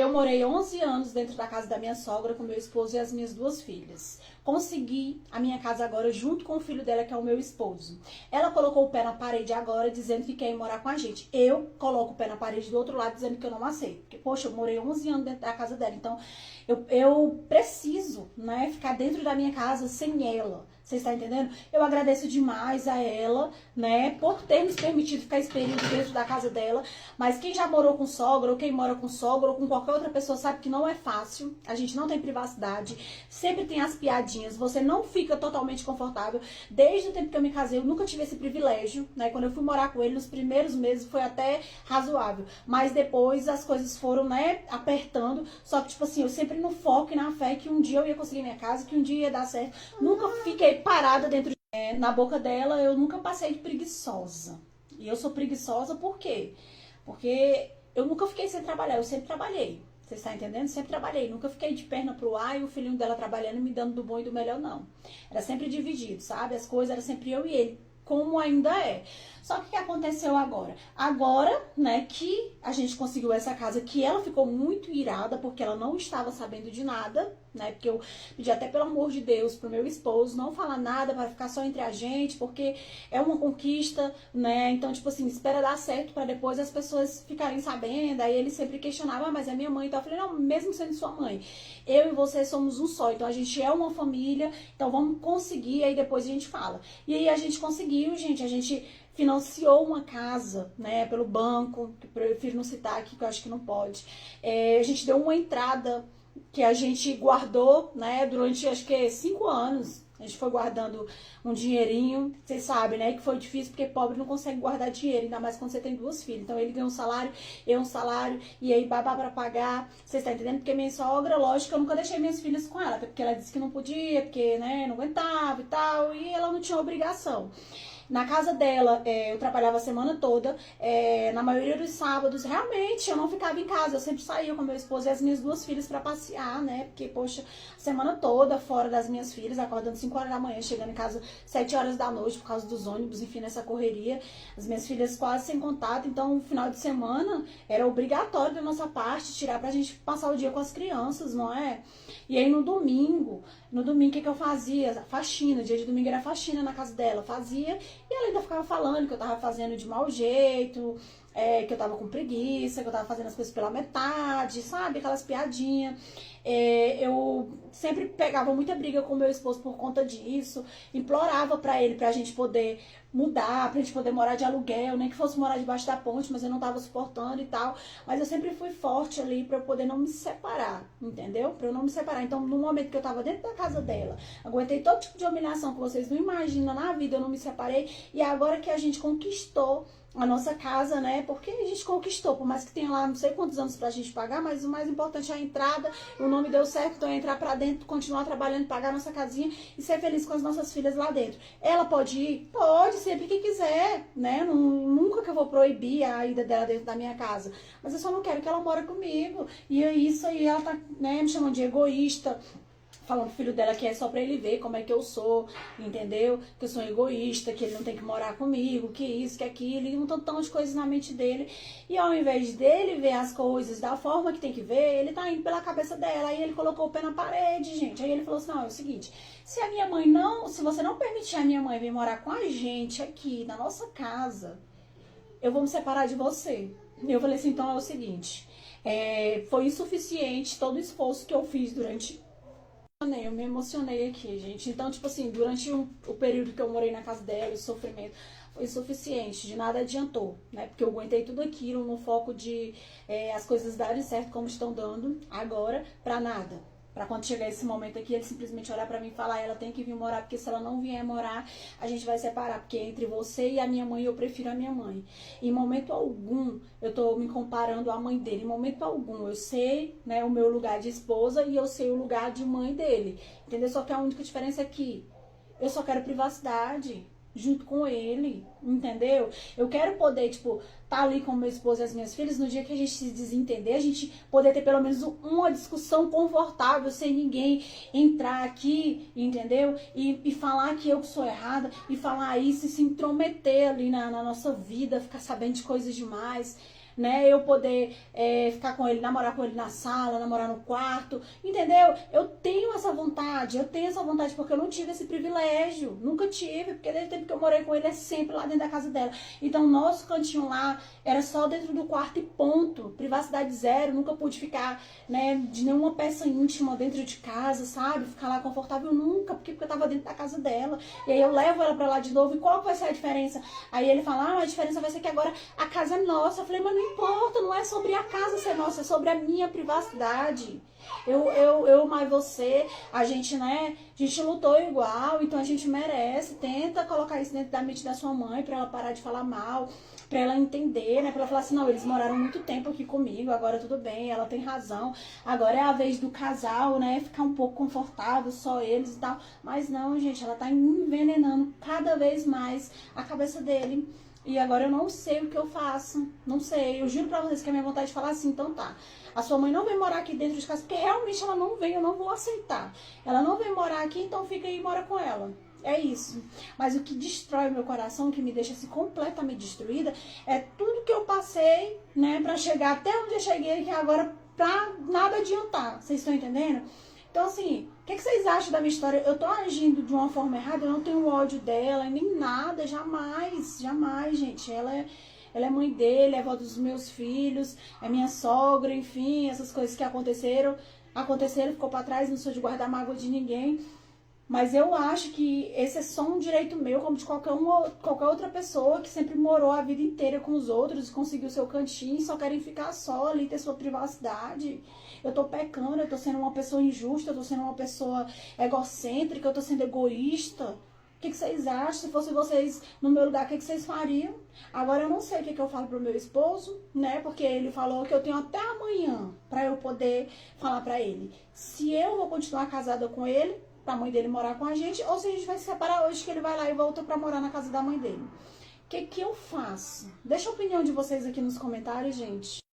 Eu morei 11 anos dentro da casa da minha sogra com meu esposo e as minhas 2 filhas. Consegui a minha casa agora junto com o filho dela, que é o meu esposo. Ela colocou o pé na parede agora, dizendo que quer ir morar com a gente. Eu coloco o pé na parede do outro lado, dizendo que eu não aceito. Porque, poxa, eu morei 11 anos dentro da casa dela. Então, eu preciso, né, ficar dentro da minha casa sem ela. Você está entendendo? Eu agradeço demais a ela, né, por ter nos permitido ficar esse período dentro da casa dela. Mas quem já morou com sogra, ou quem mora com sogra, ou com qualquer outra pessoa, sabe que não é fácil. A gente não tem privacidade. Sempre tem as piadinhas. Você não fica totalmente confortável. Desde o tempo que eu me casei, eu nunca tive esse privilégio, né? Quando eu fui morar com ele, nos primeiros meses, foi até razoável. Mas depois as coisas foram, né, apertando. Só que, tipo assim, eu sempre no foco e na fé que um dia eu ia conseguir minha casa, que um dia ia dar certo. Nunca fiquei parada dentro na boca dela, eu nunca passei de preguiçosa. E eu sou preguiçosa por quê? Porque eu nunca fiquei sem trabalhar, eu sempre trabalhei. Você está entendendo? Sempre trabalhei. Nunca fiquei de perna pro ar e o filhinho dela trabalhando e me dando do bom e do melhor, não. Era sempre dividido, sabe? As coisas eram sempre eu e ele, como ainda é. Só que o que aconteceu agora? Agora, né, que a gente conseguiu essa casa, que ela ficou muito irada, porque ela não estava sabendo de nada, né, porque eu pedi até pelo amor de Deus pro meu esposo não falar nada, para ficar só entre a gente, porque é uma conquista, né, então, tipo assim, espera dar certo para depois as pessoas ficarem sabendo. Aí ele sempre questionava, mas é minha mãe, então eu falei, não, mesmo sendo sua mãe, eu e você somos um só, então a gente é uma família, então vamos conseguir, aí depois a gente fala. E aí a gente conseguiu, gente, a gente financiou uma casa, né, pelo banco, que eu prefiro não citar aqui, que eu acho que não pode. A gente deu uma entrada que a gente guardou, né, durante, acho que 5 anos. A gente foi guardando um dinheirinho, vocês sabem, né, que foi difícil, porque pobre não consegue guardar dinheiro, ainda mais quando você tem 2 filhas. Então ele ganha um salário, eu um salário, e aí babá pra pagar, vocês estão entendendo? Porque minha sogra, lógico, eu nunca deixei minhas filhas com ela, porque ela disse que não podia, porque, né, não aguentava e tal, e ela não tinha obrigação. Na casa dela, eu trabalhava a semana toda, na maioria dos sábados, realmente, eu não ficava em casa, eu sempre saía com meu esposo e as minhas 2 filhas pra passear, né, porque, poxa, a semana toda fora das minhas filhas, acordando 5 horas da manhã, chegando em casa 7 horas da noite por causa dos ônibus, enfim, nessa correria, as minhas filhas quase sem contato, então, no final de semana, era obrigatório da nossa parte tirar pra gente passar o dia com as crianças, não é? E aí, no domingo, o que eu fazia? Faxina, dia de domingo era faxina na casa dela, fazia. E ela ainda ficava falando que eu tava fazendo de mau jeito, que eu tava com preguiça, que eu tava fazendo as coisas pela metade, sabe? Aquelas piadinhas. Eu sempre pegava muita briga com meu esposo por conta disso, implorava pra ele, pra gente poder mudar, pra gente poder morar de aluguel, nem que fosse morar debaixo da ponte, mas eu não tava suportando e tal. Mas eu sempre fui forte ali pra eu poder não me separar, entendeu? Pra eu não me separar. Então, no momento que eu tava dentro da casa dela, aguentei todo tipo de humilhação que vocês não imaginam na vida, eu não me separei. E agora que a gente conquistou a nossa casa, né? Porque a gente conquistou, por mais que tenha lá não sei quantos anos pra gente pagar, mas o mais importante é a entrada, o nome deu certo, então é entrar pra dentro, continuar trabalhando, pagar a nossa casinha e ser feliz com as nossas filhas lá dentro. Ela pode ir? Pode, sempre que quiser, né? Nunca que eu vou proibir a ida dela dentro da minha casa, mas eu só não quero que ela mora comigo. E é isso aí, ela tá, né, me chamando de egoísta, falando pro filho dela que é só pra ele ver como é que eu sou, entendeu? Que eu sou egoísta, que ele não tem que morar comigo, que isso, que aquilo, e um tantão de coisas na mente dele. E ao invés dele ver as coisas da forma que tem que ver, ele tá indo pela cabeça dela. Aí ele colocou o pé na parede, gente. Aí ele falou assim, não, é o seguinte, se a minha mãe não, se você não permitir a minha mãe vir morar com a gente aqui, na nossa casa, eu vou me separar de você. E eu falei assim, então é o seguinte, foi insuficiente todo o esforço que eu fiz durante... Eu me emocionei aqui, gente. Então, tipo assim, durante o período que eu morei na casa dela, o sofrimento foi suficiente, de nada adiantou, né? Porque eu aguentei tudo aquilo no foco de as coisas darem certo como estão dando agora, pra nada. Pra quando chegar esse momento aqui, ele simplesmente olhar pra mim e falar, ela tem que vir morar, porque se ela não vier morar, a gente vai separar, porque entre você e a minha mãe, eu prefiro a minha mãe. Em momento algum, eu tô me comparando à mãe dele, em momento algum, eu sei, né, o meu lugar de esposa e eu sei o lugar de mãe dele, entendeu? Só que a única diferença é que eu só quero privacidade junto com ele, entendeu? Eu quero poder, tipo, tá ali com meu esposo e as minhas filhas, no dia que a gente se desentender, a gente poder ter pelo menos uma discussão confortável, sem ninguém entrar aqui, entendeu? E falar que eu sou errada, e falar isso, e se intrometer ali na nossa vida, ficar sabendo de coisas demais. né? Eu poder ficar com ele, namorar com ele na sala, namorar no quarto, entendeu? Eu tenho essa vontade porque eu não tive esse privilégio, nunca tive, porque desde o tempo que eu morei com ele é sempre lá dentro da casa dela. Então, nosso cantinho lá era só dentro do quarto e ponto, privacidade zero, nunca pude ficar, né, de nenhuma peça íntima dentro de casa, sabe? Ficar lá confortável nunca, porque eu tava dentro da casa dela. E aí eu levo ela pra lá de novo, e qual vai ser a diferença? Aí ele fala, a diferença vai ser que agora a casa é nossa. Eu falei, mas não importa, não é sobre a casa ser nossa, é sobre a minha privacidade. Eu mais você, a gente, né, a gente lutou igual, então a gente merece. Tenta colocar isso dentro da mente da sua mãe, pra ela parar de falar mal, pra ela entender, né, pra ela falar assim, não, eles moraram muito tempo aqui comigo, agora tudo bem, ela tem razão, agora é a vez do casal, né, ficar um pouco confortável, só eles e tal. Mas não, gente, ela tá envenenando cada vez mais a cabeça dele. E agora eu não sei o que eu faço. Não sei. Eu juro pra vocês que a minha vontade de falar assim, então tá. A sua mãe não vem morar aqui dentro de casa, porque realmente ela não vem, eu não vou aceitar. Ela não vem morar aqui, então fica aí e mora com ela. É isso. Mas o que destrói meu coração, o que me deixa assim completamente destruída, é tudo que eu passei, né, pra chegar até onde eu cheguei, que agora pra nada adiantar. Vocês estão entendendo? Então, assim, o que vocês acham da minha história? Eu tô agindo de uma forma errada, eu não tenho ódio dela, nem nada, jamais, jamais, gente. Ela é mãe dele, é avó dos meus filhos, é minha sogra, enfim, essas coisas que aconteceram, ficou pra trás, não sou de guardar mágoa de ninguém. Mas eu acho que esse é só um direito meu, como de qualquer outra pessoa que sempre morou a vida inteira com os outros, conseguiu seu cantinho e só querem ficar só ali, ter sua privacidade. Eu tô pecando, eu tô sendo uma pessoa injusta, eu tô sendo uma pessoa egocêntrica, eu tô sendo egoísta. O que vocês acham? Se fosse vocês no meu lugar, o que vocês fariam? Agora eu não sei o que eu falo pro meu esposo, né? Porque ele falou que eu tenho até amanhã pra eu poder falar pra ele se eu vou continuar casada com ele, pra mãe dele morar com a gente, ou se a gente vai se separar hoje, que ele vai lá e volta pra morar na casa da mãe dele. O que eu faço? Deixa a opinião de vocês aqui nos comentários, gente.